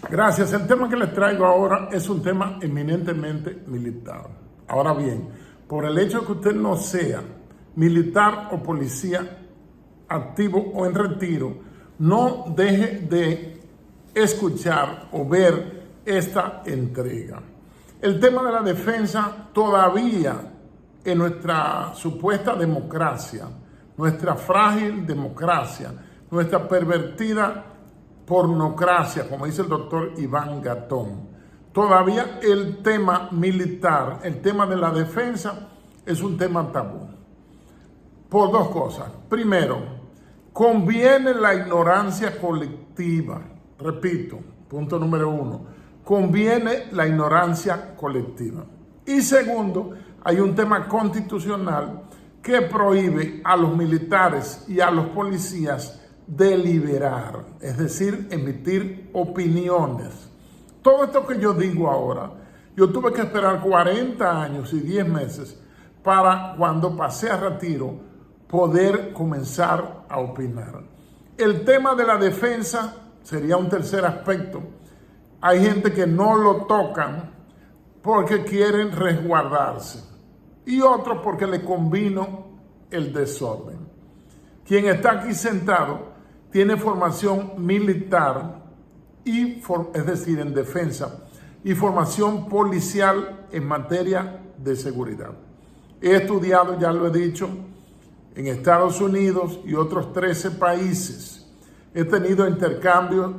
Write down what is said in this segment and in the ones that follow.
Gracias. El tema que les traigo ahora es un tema eminentemente militar. Ahora bien, por el hecho de que usted no sea militar o policía activo o en retiro, no deje de escuchar o ver esta entrega. El tema de la defensa todavía en nuestra supuesta democracia, nuestra frágil democracia, nuestra pervertida pornocracia, como dice el doctor Iván Gatón. Todavía el tema militar, el tema de la defensa, es un tema tabú. Por dos cosas. Primero, conviene la ignorancia colectiva. Repito, punto número uno. Conviene la ignorancia colectiva. Y segundo, hay un tema constitucional que prohíbe a los militares y a los policías deliberar, es decir, emitir opiniones. Todo esto que yo digo ahora, yo tuve que esperar 40 años y 10 meses para cuando pasé a retiro poder comenzar a opinar. El tema de la defensa sería un tercer aspecto. Hay gente que no lo tocan porque quieren resguardarse y otros porque le convino el desorden. Quien está aquí sentado tiene formación militar, es decir, en defensa, y formación policial en materia de seguridad. He estudiado, ya lo he dicho, en Estados Unidos y otros 13 países. He tenido intercambios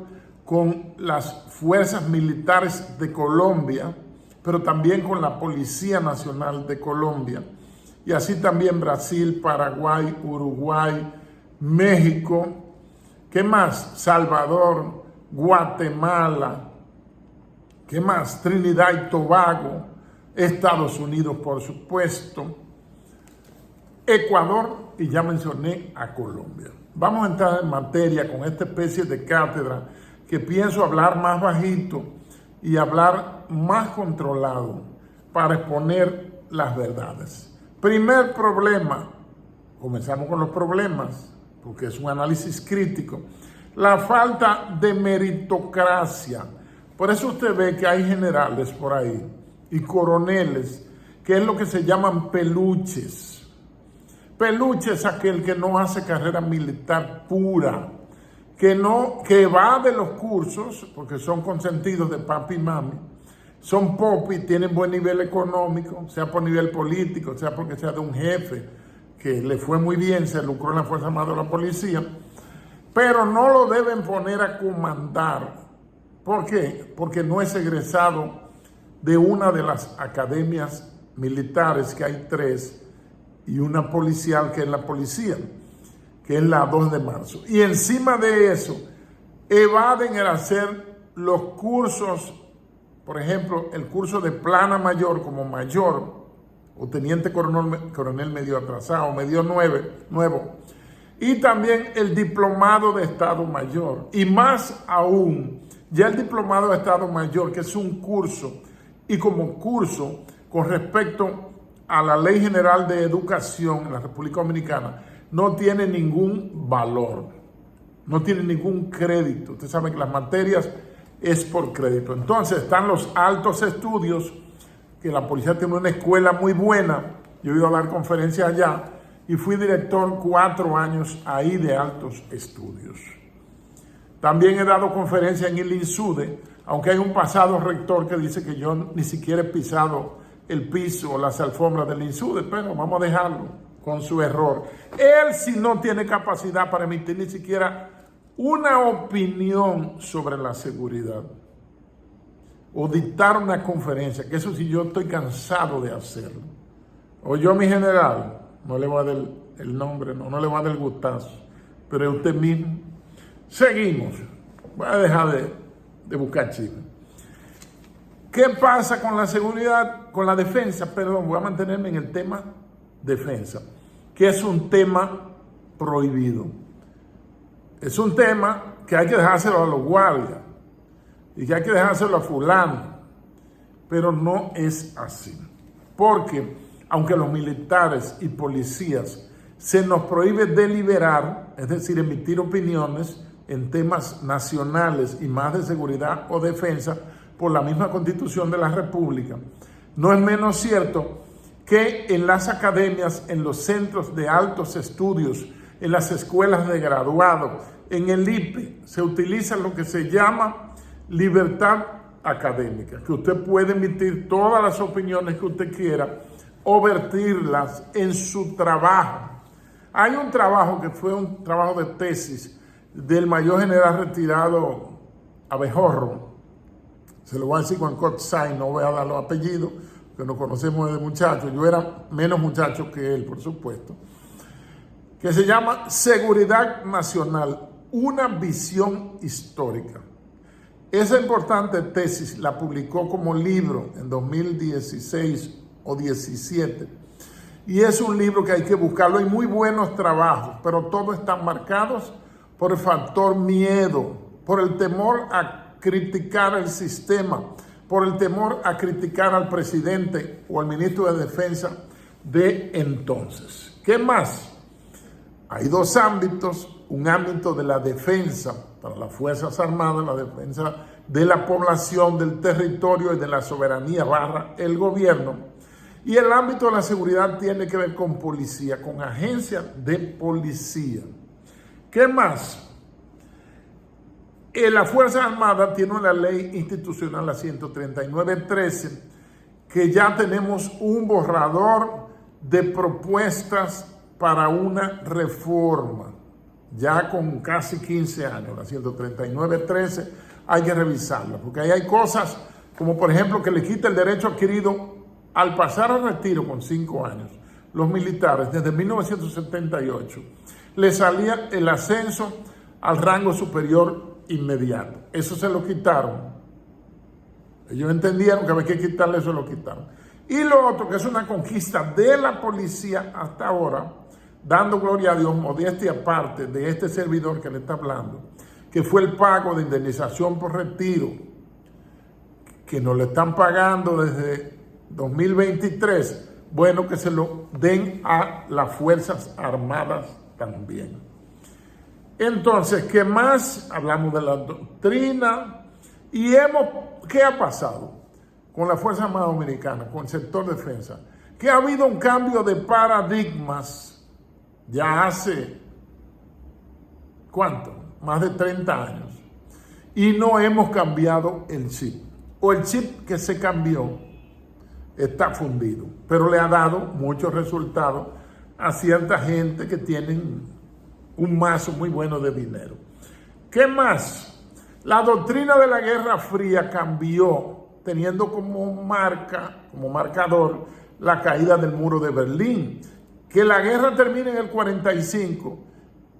con las fuerzas militares de Colombia, pero también con la Policía Nacional de Colombia, y así también Brasil, Paraguay, Uruguay, México, ¿qué más? Salvador, Guatemala, ¿qué más? Trinidad y Tobago, Estados Unidos, por supuesto, Ecuador, y ya mencioné a Colombia. Vamos a entrar en materia con esta especie de cátedra que pienso hablar más bajito y hablar más controlado para exponer las verdades. Primer problema, comenzamos con los problemas, porque es un análisis crítico. La falta de meritocracia. Por eso usted ve que hay generales por ahí y coroneles, que es lo que se llaman peluches. Peluche es aquel que no hace carrera militar pura, que va de los cursos, porque son consentidos de papi y mami, son popi, tienen buen nivel económico, sea por nivel político, sea porque sea de un jefe que le fue muy bien, se lucró en la Fuerza Armada de la Policía, pero no lo deben poner a comandar. ¿Por qué? Porque no es egresado de una de las academias militares, que hay 3, y una policial, que es la policía, que es la 2 de marzo. Y encima de eso, evaden el hacer los cursos, por ejemplo, el curso de plana mayor como mayor, o teniente coronel medio atrasado, medio nuevo, y también el diplomado de Estado Mayor, y más aún, ya el diplomado de Estado Mayor, que es un curso, y como curso con respecto a la Ley General de Educación en la República Dominicana, no tiene ningún valor, no tiene ningún crédito. Ustedes saben que las materias es por crédito. Entonces están los altos estudios, que la policía tiene una escuela muy buena. Yo he ido a dar conferencias allá y fui director 4 años ahí de altos estudios. También he dado conferencias en el INSUDE, aunque hay un pasado rector que dice que yo ni siquiera he pisado el piso o las alfombras del INSUDE, pero vamos a dejarlo con su error. Él sí no tiene capacidad para emitir ni siquiera una opinión sobre la seguridad o dictar una conferencia, que eso sí yo estoy cansado de hacerlo. O yo, mi general, no le voy a dar el nombre, no le voy a dar el gustazo, pero es usted mismo. Seguimos. Voy a dejar de buscar chisme. ¿Qué pasa con la seguridad, con la defensa? Perdón, voy a mantenerme en el tema defensa, que es un tema prohibido. Es un tema que hay que dejárselo a los guardias y que hay que dejárselo a fulano, pero no es así. Porque aunque los militares y policías se nos prohíbe deliberar, es decir, emitir opiniones, en temas nacionales y más de seguridad o defensa por la misma Constitución de la República, no es menos cierto que en las academias, en los centros de altos estudios, en las escuelas de graduado, en el IPE, se utiliza lo que se llama libertad académica, que usted puede emitir todas las opiniones que usted quiera o vertirlas en su trabajo. Hay un trabajo que fue un trabajo de tesis del mayor general retirado Abejorro, se lo voy a decir con Cotzay, no voy a dar los apellidos, que nos conocemos desde muchachos, yo era menos muchacho que él, por supuesto, que se llama Seguridad Nacional, una visión histórica. Esa importante tesis la publicó como libro en 2016 o 17, y es un libro que hay que buscarlo. Hay muy buenos trabajos, pero todos están marcados por el factor miedo, por el temor a criticar el sistema, por el temor a criticar al presidente o al ministro de Defensa de entonces. ¿Qué más? Hay dos ámbitos, un ámbito de la defensa para las Fuerzas Armadas, la defensa de la población, del territorio y de la soberanía / el gobierno, y el ámbito de la seguridad tiene que ver con policía, con agencias de policía. ¿Qué más? La Fuerza Armada tiene una ley institucional, la 139.13, que ya tenemos un borrador de propuestas para una reforma, ya con casi 15 años, la 139.13, hay que revisarla, porque ahí hay cosas como por ejemplo que le quita el derecho adquirido al pasar al retiro con 5 años. Los militares desde 1978 le salía el ascenso al rango superior inmediato. Eso se lo quitaron. Ellos entendieron que había que quitarle eso, lo quitaron. Y lo otro, que es una conquista de la policía hasta ahora, dando gloria a Dios, modestia aparte de este servidor que le está hablando, que fue el pago de indemnización por retiro, que nos le están pagando desde 2023, bueno, que se lo den a las Fuerzas Armadas también. Entonces, ¿qué más? Hablamos de la doctrina y ¿qué ha pasado con la Fuerza Armada Dominicana, con el sector defensa? Que ha habido un cambio de paradigmas ya hace, ¿cuánto? Más de 30 años. Y no hemos cambiado el chip. O el chip que se cambió está fundido, pero le ha dado muchos resultados a cierta gente que tienen un mazo muy bueno de dinero. ¿Qué más? La doctrina de la Guerra Fría cambió, teniendo como marcador, la caída del muro de Berlín. Que la guerra termine en el 45.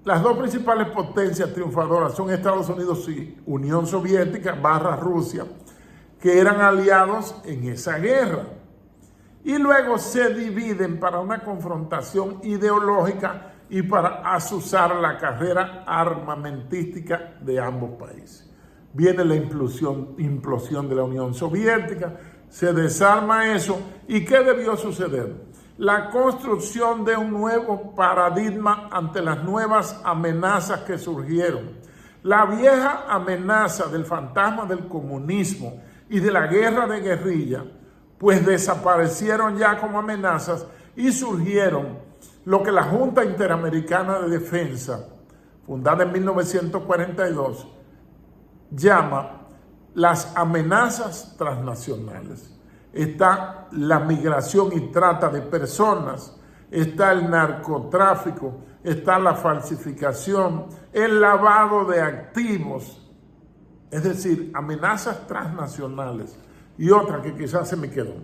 Las dos principales potencias triunfadoras son Estados Unidos y Unión Soviética / Rusia, que eran aliados en esa guerra. Y luego se dividen para una confrontación ideológica y para azuzar la carrera armamentística de ambos países. Viene la implosión de la Unión Soviética, se desarma eso. ¿Y qué debió suceder? La construcción de un nuevo paradigma ante las nuevas amenazas que surgieron. La vieja amenaza del fantasma del comunismo y de la guerra de guerrilla, pues desaparecieron ya como amenazas y surgieron lo que la Junta Interamericana de Defensa, fundada en 1942, llama las amenazas transnacionales. Está la migración y trata de personas, está el narcotráfico, está la falsificación, el lavado de activos, es decir, amenazas transnacionales y otra que quizás se me quedó.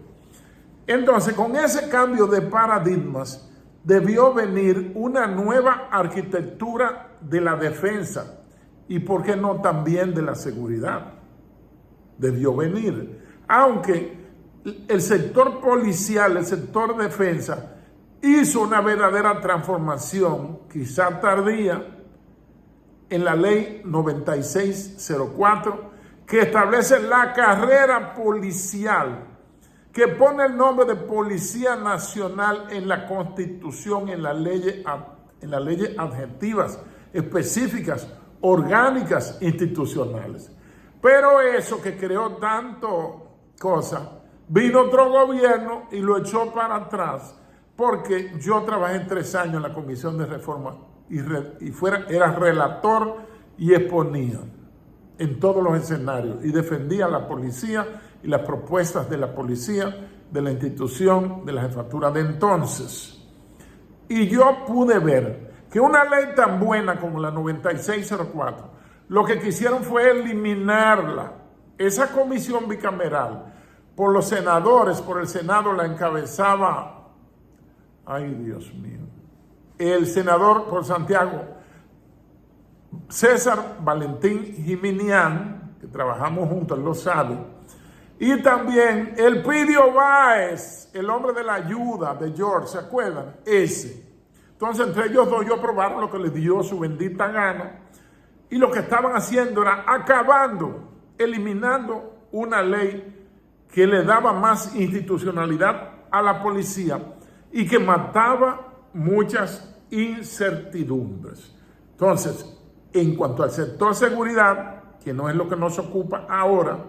Entonces, con ese cambio de paradigmas, debió venir una nueva arquitectura de la defensa y, ¿por qué no, también de la seguridad? Debió venir, aunque el sector policial, el sector defensa, hizo una verdadera transformación, quizá tardía, en la ley 9604, que establece la carrera policial, que pone el nombre de Policía Nacional en la Constitución, en las leyes adjetivas específicas, orgánicas institucionales. Pero eso que creó tanto cosa, vino otro gobierno y lo echó para atrás, porque yo trabajé 3 años en la Comisión de Reforma era relator y exponía en todos los escenarios y defendía a la policía y las propuestas de la policía, de la institución, de la jefatura de entonces. Y yo pude ver que una ley tan buena como la 9604, lo que quisieron fue eliminarla. Esa comisión bicameral, por los senadores, por el Senado la encabezaba, ay Dios mío, el senador por Santiago, César Valentín Jiminián, que trabajamos juntos, él lo sabe, y también Elpidio Báez, el hombre de la ayuda de George, ¿se acuerdan? Ese. Entonces, entre ellos dos, aprobaron lo que les dio su bendita gana, y lo que estaban haciendo era eliminando una ley que le daba más institucionalidad a la policía y que mataba muchas incertidumbres. Entonces, en cuanto al sector seguridad, que no es lo que nos ocupa ahora,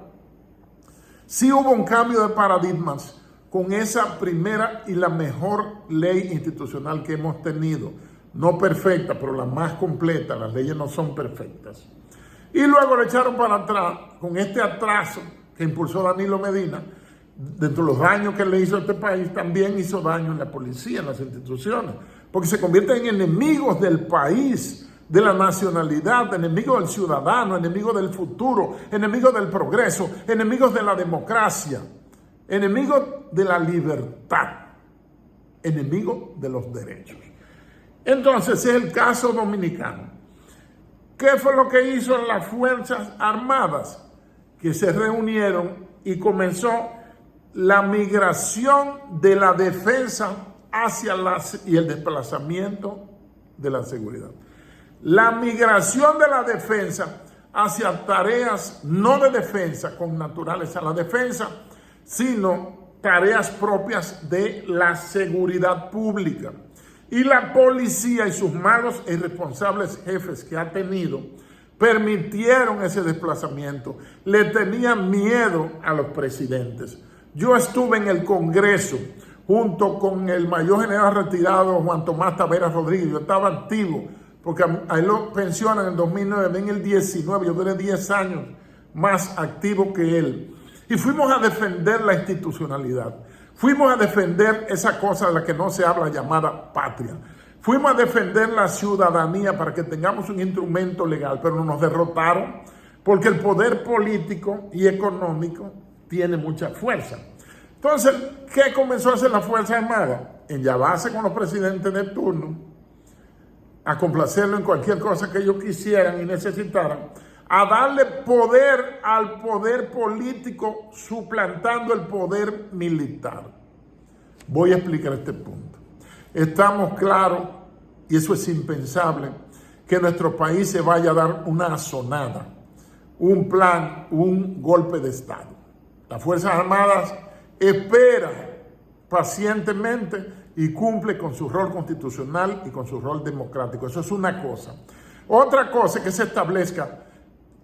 sí hubo un cambio de paradigmas con esa primera y la mejor ley institucional que hemos tenido. No perfecta, pero la más completa. Las leyes no son perfectas. Y luego le echaron para atrás con este atraso que impulsó Danilo Medina. Dentro de los daños que le hizo a este país, también hizo daño en la policía, en las instituciones, porque se convierten en enemigos del país, de la nacionalidad, enemigos del ciudadano, enemigos del futuro, enemigos del progreso, enemigos de la democracia, enemigos de la libertad, enemigos de los derechos. Entonces, es el caso dominicano. ¿Qué fue lo que hizo las Fuerzas Armadas? Que se reunieron y comenzó la migración de la defensa y el desplazamiento de la seguridad. La migración de la defensa hacia tareas no de defensa connaturales a la defensa, sino tareas propias de la seguridad pública. Y la policía y sus malos e irresponsables jefes que ha tenido permitieron ese desplazamiento. Le tenían miedo a los presidentes. Yo estuve en el Congreso junto con el mayor general retirado Juan Tomás Taveras Rodríguez. Yo estaba activo porque ahí lo pensionan en el 2009, en el 19, yo duré 10 años más activo que él. Y fuimos a defender la institucionalidad. Fuimos a defender esa cosa de la que no se habla llamada patria. Fuimos a defender la ciudadanía para que tengamos un instrumento legal, pero nos derrotaron porque el poder político y económico tiene mucha fuerza. Entonces, ¿qué comenzó a hacer la Fuerza Armada? En llevarse con los presidentes de turno, a complacerlo en cualquier cosa que ellos quisieran y necesitaran, a darle poder al poder político suplantando el poder militar. Voy a explicar este punto. Estamos claros, y eso es impensable, que nuestro país se vaya a dar una asonada, un plan, un golpe de Estado. Las Fuerzas Armadas esperan pacientemente y cumple con su rol constitucional y con su rol democrático. Eso es una cosa. Otra cosa es que se establezca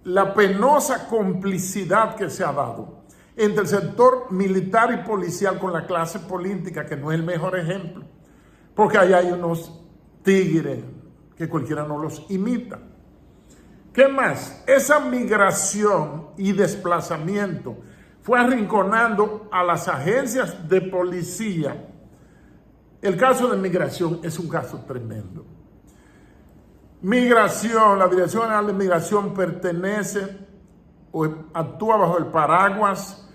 la penosa complicidad que se ha dado entre el sector militar y policial con la clase política, que no es el mejor ejemplo, porque ahí hay unos tigres que cualquiera no los imita. ¿Qué más? Esa migración y desplazamiento fue arrinconando a las agencias de policía. El caso de migración es un caso tremendo. Migración, la Dirección General de Migración pertenece o actúa bajo el paraguas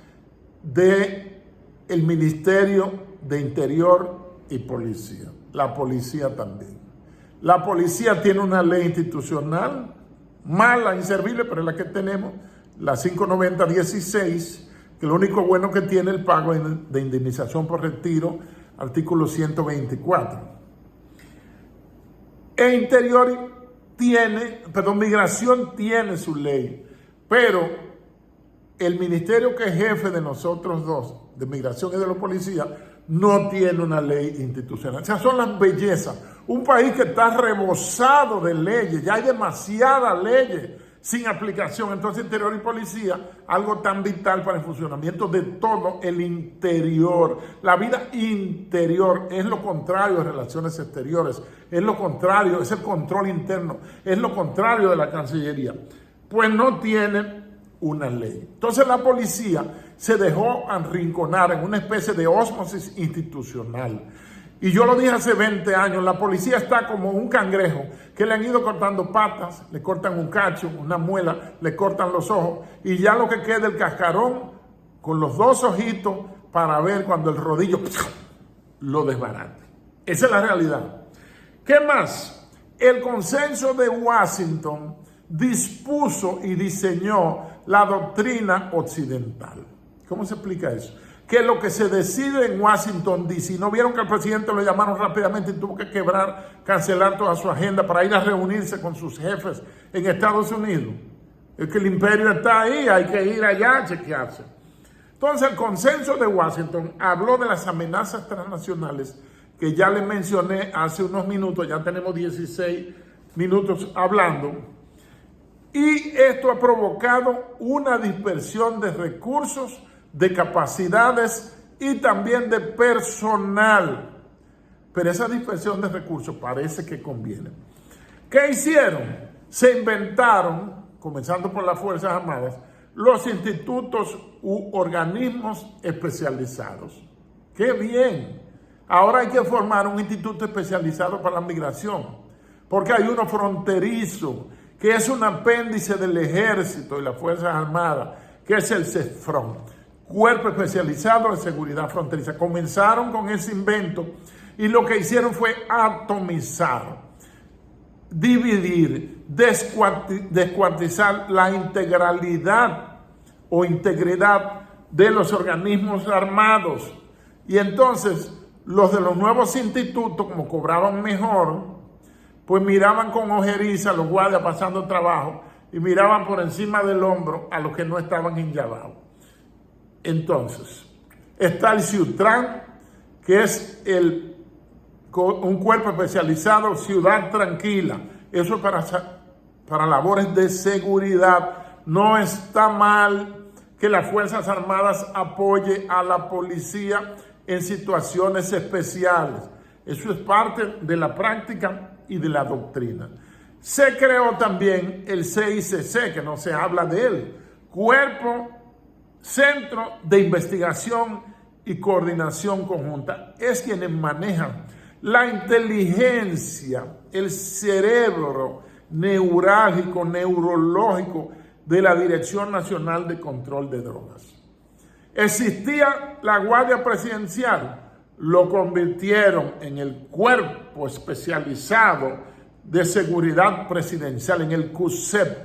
del Ministerio de Interior y Policía. La policía también. La policía tiene una ley institucional mala, inservible, pero es la que tenemos, la 590-16, que lo único bueno que tiene el pago de indemnización por retiro, artículo 124. Migración tiene su ley, pero el ministerio que es jefe de nosotros dos, de migración y de los policías, no tiene una ley institucional. O sea, son las bellezas. Un país que está rebosado de leyes, ya hay demasiadas leyes sin aplicación. Entonces, interior y policía, algo tan vital para el funcionamiento de todo el interior. La vida interior es lo contrario de relaciones exteriores, es lo contrario, es el control interno, es lo contrario de la Cancillería. Pues no tiene una ley. Entonces la policía se dejó arrinconar en una especie de ósmosis institucional. Y yo lo dije hace 20 años, la policía está como un cangrejo que le han ido cortando patas, le cortan un cacho, una muela, le cortan los ojos y ya lo que queda el cascarón con los dos ojitos para ver cuando el rodillo lo desbarate. Esa es la realidad. ¿Qué más? El consenso de Washington dispuso y diseñó la doctrina occidental. ¿Cómo se explica eso? Que lo que se decide en Washington DC, ¿no vieron que al presidente lo llamaron rápidamente y tuvo que cancelar toda su agenda para ir a reunirse con sus jefes en Estados Unidos? Es que el imperio está ahí, hay que ir allá a chequearse. Entonces el consenso de Washington habló de las amenazas transnacionales que ya les mencioné hace unos minutos, ya tenemos 16 minutos hablando, y esto ha provocado una dispersión de recursos, de capacidades y también de personal. Pero esa dispersión de recursos parece que conviene. ¿Qué hicieron? Se inventaron, comenzando por las Fuerzas Armadas, los institutos u organismos especializados. ¡Qué bien! Ahora hay que formar un instituto especializado para la migración, porque hay uno fronterizo, que es un apéndice del Ejército y las Fuerzas Armadas, que es el CESFRON, Cuerpo Especializado de Seguridad Fronteriza. Comenzaron con ese invento y lo que hicieron fue atomizar, dividir, descuartizar la integralidad o integridad de los organismos armados. Y entonces los de los nuevos institutos, como cobraban mejor, pues miraban con ojeriza a los guardias pasando trabajo y miraban por encima del hombro a los que no estaban enllavados. Entonces, está el CIUTRAN, que es un cuerpo especializado, Ciudad Tranquila. Eso es para labores de seguridad. No está mal que las Fuerzas Armadas apoye a la policía en situaciones especiales. Eso es parte de la práctica y de la doctrina. Se creó también el CICC, que no se habla de él, Centro de Investigación y Coordinación Conjunta. Es quienes manejan la inteligencia, el cerebro neurálgico, neurológico de la Dirección Nacional de Control de Drogas. Existía la Guardia Presidencial, lo convirtieron en el Cuerpo Especializado de Seguridad Presidencial, en el CUSEP,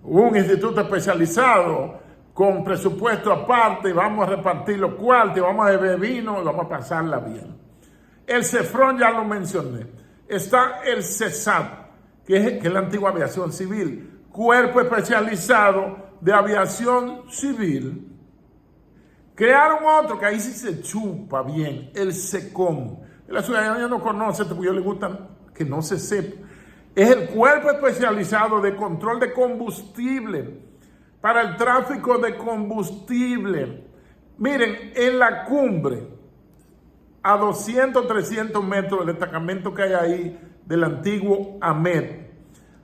un instituto especializado con presupuesto aparte, vamos a repartir los cuartos, vamos a beber vino y vamos a pasarla bien. El CESFRON ya lo mencioné. Está el CESAT, que es la antigua aviación civil, Cuerpo Especializado de Aviación Civil. Crearon otro que ahí sí se chupa bien, el SECOM. La ciudadanía no conoce, porque a ellos les gusta que no se sepa. Es el Cuerpo Especializado de Control de Combustible, para el tráfico de combustible. Miren, en la cumbre, a 200, 300 metros del destacamento que hay ahí, del antiguo AMET,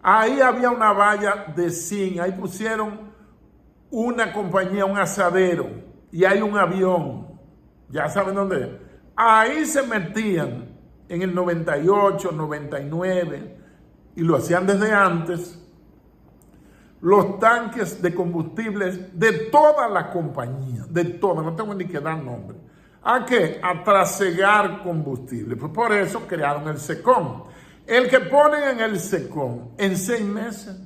ahí había una valla de zinc, ahí pusieron una compañía, un asadero, y hay un avión, ya saben dónde es. Ahí se metían en el 98, 99, y lo hacían desde antes, los tanques de combustibles de todas las compañías, de todas, no tengo ni que dar nombre. ¿A qué? A trasegar combustible. Pues por eso crearon el SECOM. El que ponen en el SECOM, en 6 meses,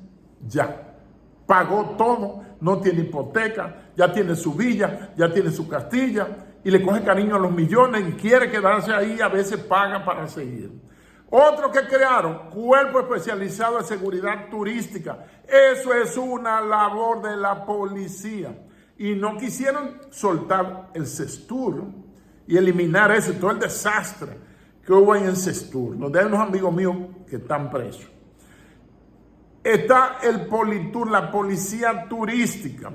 ya pagó todo, no tiene hipoteca, ya tiene su villa, ya tiene su castilla, y le coge cariño a los millones y quiere quedarse ahí, a veces paga para seguir. Otro que crearon, Cuerpo Especializado de Seguridad Turística. Eso es una labor de la policía. Y no quisieron soltar el CESTUR, y eliminar eso, todo el desastre que hubo en Sestur, donde hay unos amigos míos que están presos. Está el Politur, la policía turística.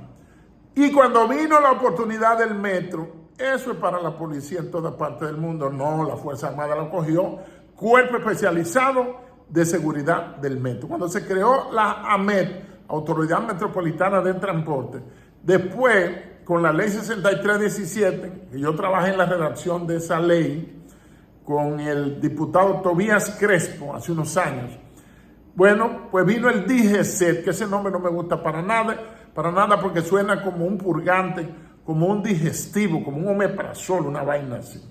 Y cuando vino la oportunidad del metro, eso es para la policía en toda parte del mundo. No, la Fuerza Armada lo cogió, Cuerpo Especializado de Seguridad del Metro. Cuando se creó la AMET, Autoridad Metropolitana del Transporte, después, con la ley 6317, que yo trabajé en la redacción de esa ley, con el diputado Tobías Crespo hace unos años. Bueno, pues vino el DGCET, que ese nombre no me gusta para nada porque suena como un purgante, como un digestivo, como un omeprazol, una vaina así.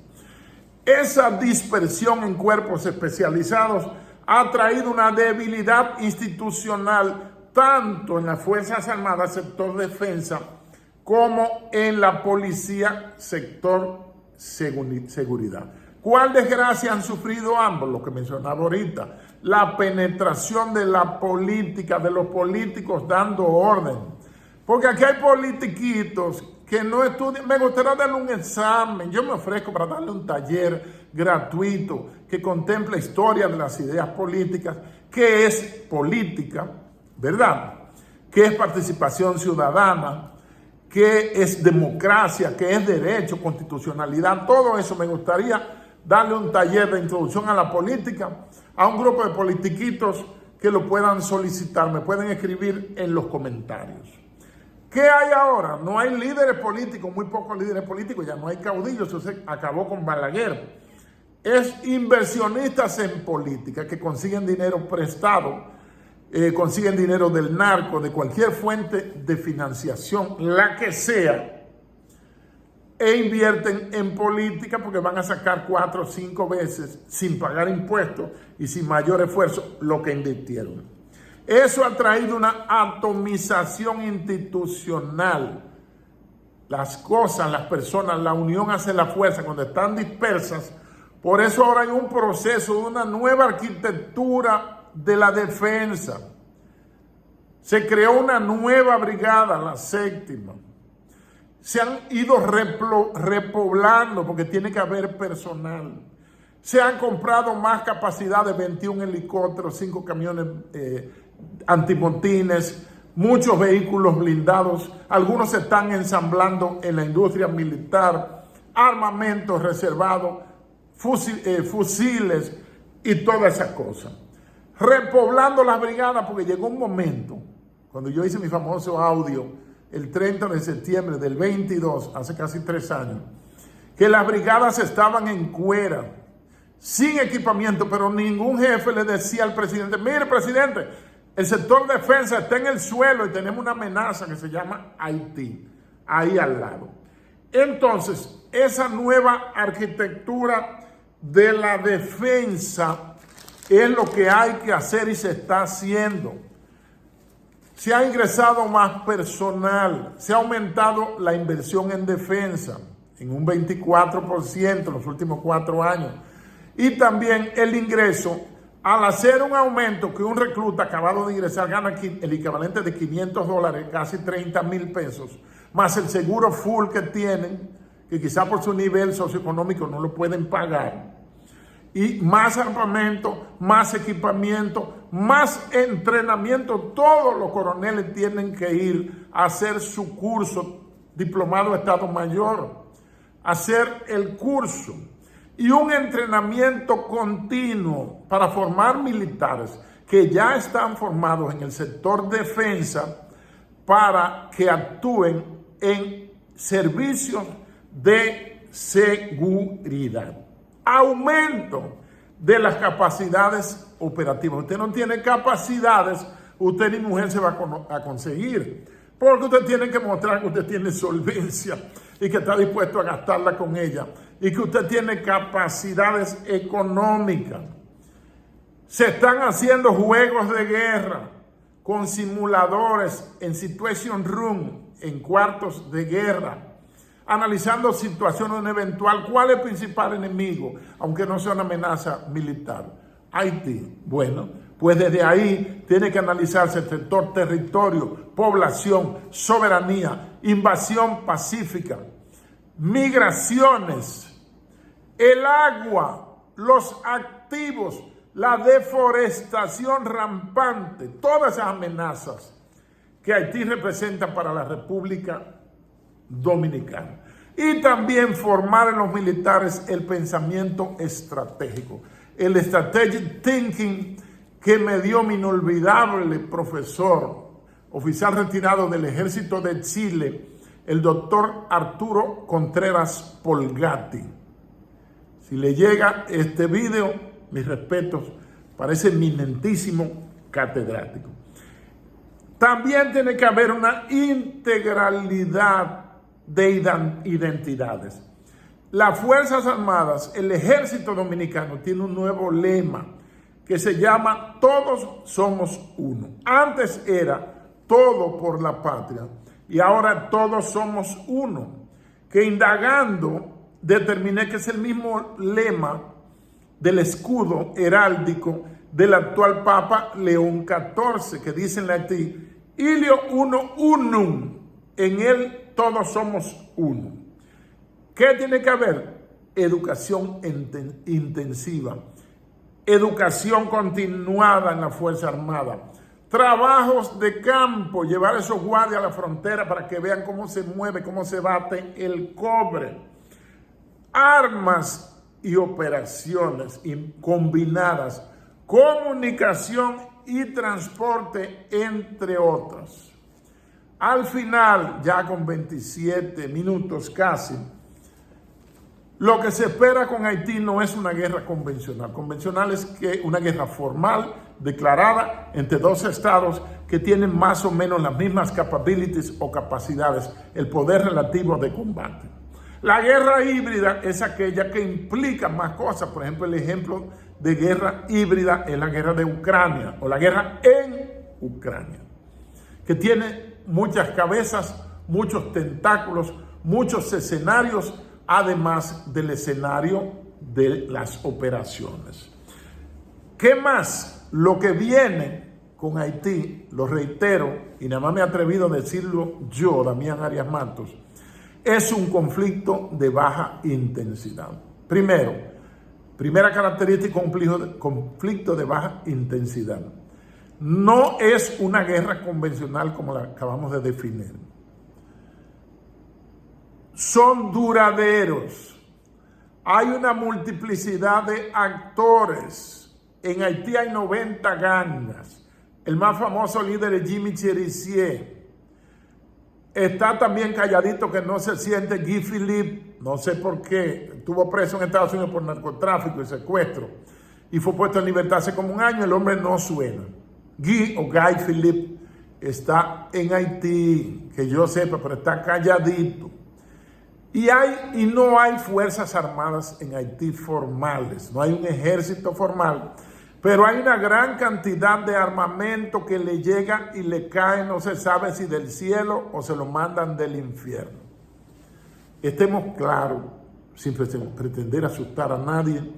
Esa dispersión en cuerpos especializados ha traído una debilidad institucional tanto en las Fuerzas Armadas, sector defensa, como en la policía, sector seguridad. ¿Cuál desgracia han sufrido ambos? Lo que mencionaba ahorita, la penetración de la política, de los políticos dando orden. Porque aquí hay politiquitos que no estudian. Me gustaría darle un examen, yo me ofrezco para darle un taller gratuito que contemple historia de las ideas políticas, qué es política, ¿verdad? ¿Qué es participación ciudadana? ¿Qué es democracia? ¿Qué es derecho, constitucionalidad? Todo eso me gustaría darle un taller de introducción a la política a un grupo de politiquitos que lo puedan solicitar. Me pueden escribir en los comentarios. ¿Qué hay ahora? No hay líderes políticos, muy pocos líderes políticos, ya no hay caudillos, eso se acabó con Balaguer. Es inversionistas en política que consiguen dinero prestado, consiguen dinero del narco, de cualquier fuente de financiación, la que sea, e invierten en política porque van a sacar 4 o 5 veces sin pagar impuestos y sin mayor esfuerzo lo que invirtieron. Eso ha traído una atomización institucional. Las cosas, las personas, la unión hace la fuerza cuando están dispersas. Por eso ahora hay un proceso de una nueva arquitectura de la defensa. Se creó una nueva brigada, la 7ª. Se han ido repoblando porque tiene que haber personal. Se han comprado más capacidad de 21 helicópteros, 5 camiones antimotines, muchos vehículos blindados. Algunos se están ensamblando en la industria militar, armamento reservado, fusiles y toda esa cosa. Repoblando las brigadas porque llegó un momento, cuando yo hice mi famoso audio, el 30 de septiembre del 22, hace casi 3 años, que las brigadas estaban en cuera, sin equipamiento, pero ningún jefe le decía al presidente: mire, presidente, el sector defensa está en el suelo y tenemos una amenaza que se llama Haití, ahí al lado. Entonces, esa nueva arquitectura de la defensa es lo que hay que hacer y se está haciendo. Se ha ingresado más personal, se ha aumentado la inversión en defensa en un 24% en los últimos 4 años. Y también el ingreso, al hacer un aumento que un recluta acabado de ingresar gana el equivalente de $500, casi 30,000 pesos, más el seguro full que tienen, que quizá por su nivel socioeconómico no lo pueden pagar. Y más armamento, más equipamiento, más entrenamiento. Todos los coroneles tienen que ir a hacer su curso, diplomado de Estado Mayor, hacer el curso y un entrenamiento continuo para formar militares que ya están formados en el sector defensa para que actúen en servicios de seguridad. Aumento de las capacidades operativas. Usted no tiene capacidades, usted ni mujer se va a conseguir, porque usted tiene que mostrar que usted tiene solvencia y que está dispuesto a gastarla con ella y que usted tiene capacidades económicas. Se están haciendo juegos de guerra con simuladores en situation room, en cuartos de guerra, analizando situaciones de un eventual. ¿Cuál es el principal enemigo? Aunque no sea una amenaza militar. Haití. Bueno, pues desde ahí tiene que analizarse el sector territorio, población, soberanía, invasión pacífica, migraciones el agua, los activos, la deforestación rampante, todas esas amenazas que Haití representa para la República Dominicana. Y también formar en los militares el pensamiento estratégico, el strategic thinking que me dio mi inolvidable profesor, oficial retirado del Ejército de Chile, el doctor Arturo Contreras Polgatti. Si le llega este video, mis respetos para ese eminentísimo catedrático. También tiene que haber una integralidad de identidades. Las Fuerzas Armadas, el Ejército Dominicano, tiene un nuevo lema que se llama Todos somos uno. Antes era todo por la patria y ahora todos somos uno, que indagando determiné que es el mismo lema del escudo heráldico del actual Papa León XIV, que dice en latín, Ilio uno unum, en él todos somos uno. ¿Qué tiene que haber? Educación intensiva, educación continuada en la Fuerza Armada, trabajos de campo, llevar esos guardias a la frontera para que vean cómo se mueve, cómo se bate el cobre, armas y operaciones combinadas, comunicación y transporte, entre otras. Al final, ya con 27 minutos casi, lo que se espera con Haití no es una guerra convencional. Convencional es que una guerra formal, declarada entre dos estados que tienen más o menos las mismas capabilities o capacidades, el poder relativo de combate. La guerra híbrida es aquella que implica más cosas. Por ejemplo, el ejemplo de guerra híbrida es la guerra de Ucrania o la guerra en Ucrania, que tiene muchas cabezas, muchos tentáculos, muchos escenarios, además del escenario de las operaciones. ¿Qué más? Lo que viene con Haití, lo reitero, y nada más me he atrevido a decirlo yo, Damián Arias Matos, es un conflicto de baja intensidad. Primera característica, conflicto de baja intensidad. No es una guerra convencional como la acabamos de definir. Son duraderos. Hay una multiplicidad de actores. En Haití hay 90 gangas. El más famoso líder es Jimmy Cherizier. Está también calladito que no se siente Guy Philippe, no sé por qué, estuvo preso en Estados Unidos por narcotráfico y secuestro y fue puesto en libertad hace como un año, el hombre no suena. Guy Philippe está en Haití, que yo sepa, pero está calladito. Y no hay fuerzas armadas en Haití formales, no hay un ejército formal, pero hay una gran cantidad de armamento que le llega y le cae, no se sabe si del cielo o se lo mandan del infierno. Estemos claros, sin pretender asustar a nadie,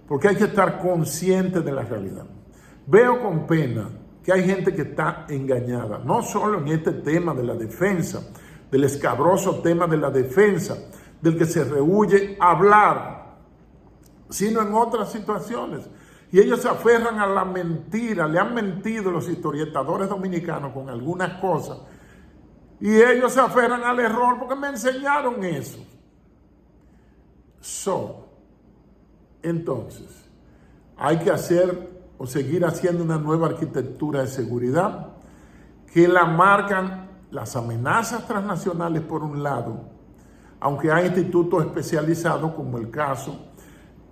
porque hay que estar conscientes de la realidad. Veo con pena que hay gente que está engañada, no solo en este tema de la defensa, del escabroso tema de la defensa, del que se rehúye hablar, sino en otras situaciones. Y ellos se aferran a la mentira, le han mentido los historiadores dominicanos con algunas cosas, y ellos se aferran al error porque me enseñaron eso. Entonces, hay que hacer o seguir haciendo una nueva arquitectura de seguridad que la marcan las amenazas transnacionales por un lado, aunque hay institutos especializados como el caso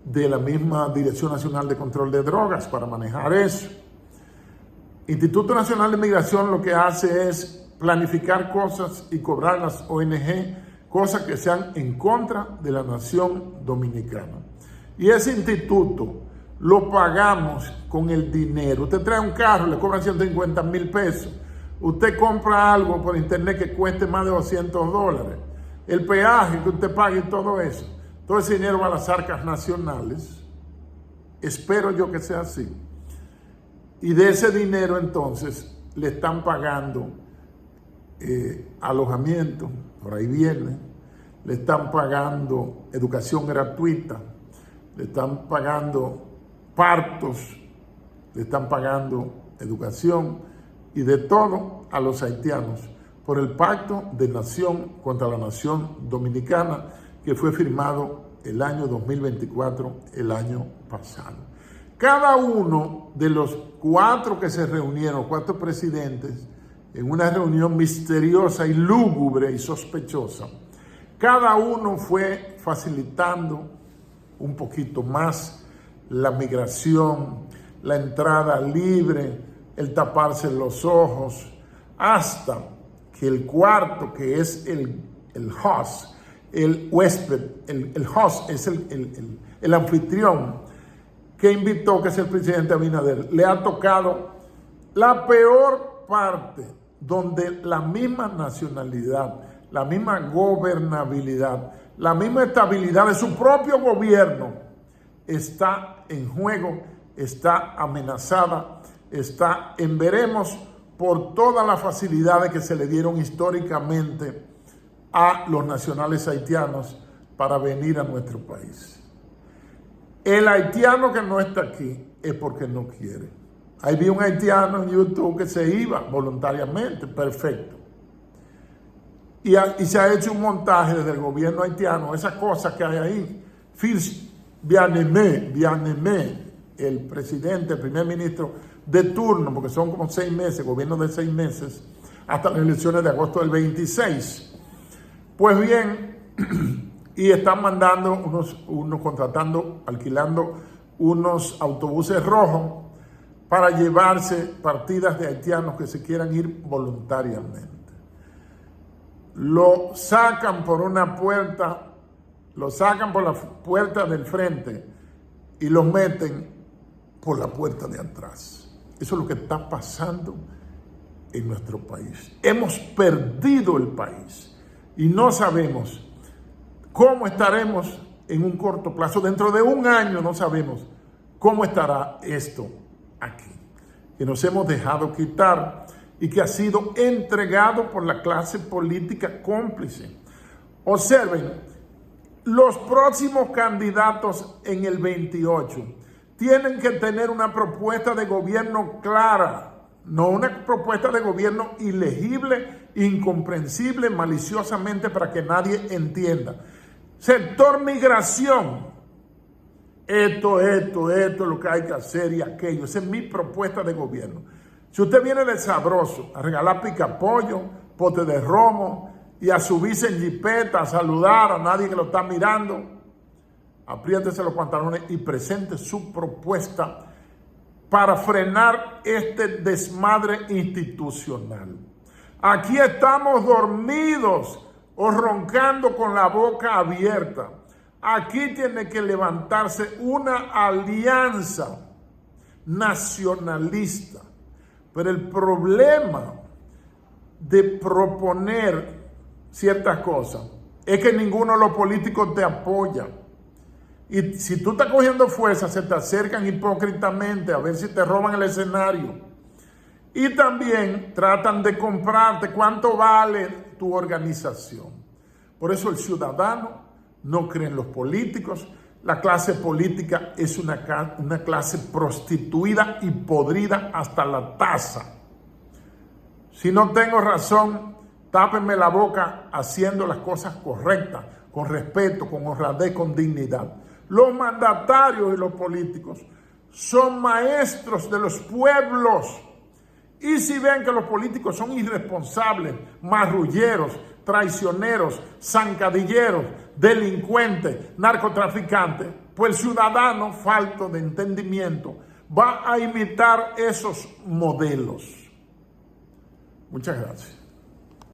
de la misma Dirección Nacional de Control de Drogas para manejar eso. Instituto Nacional de Migración lo que hace es planificar cosas y cobrar a las ONG cosas que sean en contra de la nación dominicana. Y ese instituto lo pagamos con el dinero. Usted trae un carro, le cobran 150,000 pesos. Usted compra algo por internet que cueste más de $200. El peaje que usted pague y todo eso. Todo ese dinero va a las arcas nacionales. Espero yo que sea así. Y de ese dinero entonces le están pagando alojamiento, por ahí viene, le están pagando educación gratuita, le están pagando partos, le están pagando educación y de todo a los haitianos por el pacto de nación contra la nación dominicana que fue firmado el año 2024, el año pasado. Cada uno de los 4 que se reunieron, 4 presidentes, en una reunión misteriosa y lúgubre y sospechosa, cada uno fue facilitando un poquito más la migración, la entrada libre, el taparse los ojos, hasta que el cuarto, que es el host, el huésped, el host es el anfitrión que invitó, que es el presidente Abinader, le ha tocado la peor parte, donde la misma nacionalidad, la misma gobernabilidad, la misma estabilidad de su propio gobierno está en juego, está amenazada, está en veremos por todas las facilidades que se le dieron históricamente a los nacionales haitianos para venir a nuestro país. El haitiano que no está aquí es porque no quiere. Ahí vi un haitiano en YouTube que se iba voluntariamente, perfecto. Y se ha hecho un montaje desde el gobierno haitiano, esas cosas que hay ahí. Fils Bien-Aimé, el presidente, el primer ministro de turno, porque son como 6 meses, gobierno de 6 meses, hasta las elecciones de agosto del 26. Pues bien, y están mandando unos contratando, alquilando unos autobuses rojos para llevarse partidas de haitianos que se quieran ir voluntariamente. Lo sacan por una puerta, lo sacan por la puerta del frente y los meten por la puerta de atrás. Eso es lo que está pasando en nuestro país. Hemos perdido el país y no sabemos cómo estaremos en un corto plazo. Dentro de un año no sabemos cómo estará esto aquí, que nos hemos dejado quitar y que ha sido entregado por la clase política cómplice. Observen, los próximos candidatos en el 28 tienen que tener una propuesta de gobierno clara, no una propuesta de gobierno ilegible, incomprensible, maliciosamente para que nadie entienda. Sector migración, esto es lo que hay que hacer y aquello. Esa es mi propuesta de gobierno. Si usted viene de sabroso a regalar picapollo, pote de romo y a subirse en jipeta, a saludar a nadie que lo está mirando, apriétese los pantalones y presente su propuesta para frenar este desmadre institucional. Aquí estamos dormidos o roncando con la boca abierta. Aquí tiene que levantarse una alianza nacionalista. Pero el problema de proponer ciertas cosas es que ninguno de los políticos te apoya. Y si tú estás cogiendo fuerza, se te acercan hipócritamente a ver si te roban el escenario. Y también tratan de comprarte cuánto vale tu organización. Por eso el ciudadano no cree en los políticos. La clase política es una clase prostituida y podrida hasta la taza. Si no tengo razón, tápenme la boca haciendo las cosas correctas, con respeto, con honradez, con dignidad. Los mandatarios y los políticos son maestros de los pueblos. Y si ven que los políticos son irresponsables, marrulleros, traicioneros, zancadilleros, delincuentes, narcotraficantes, pues el ciudadano falto de entendimiento va a imitar esos modelos. Muchas gracias.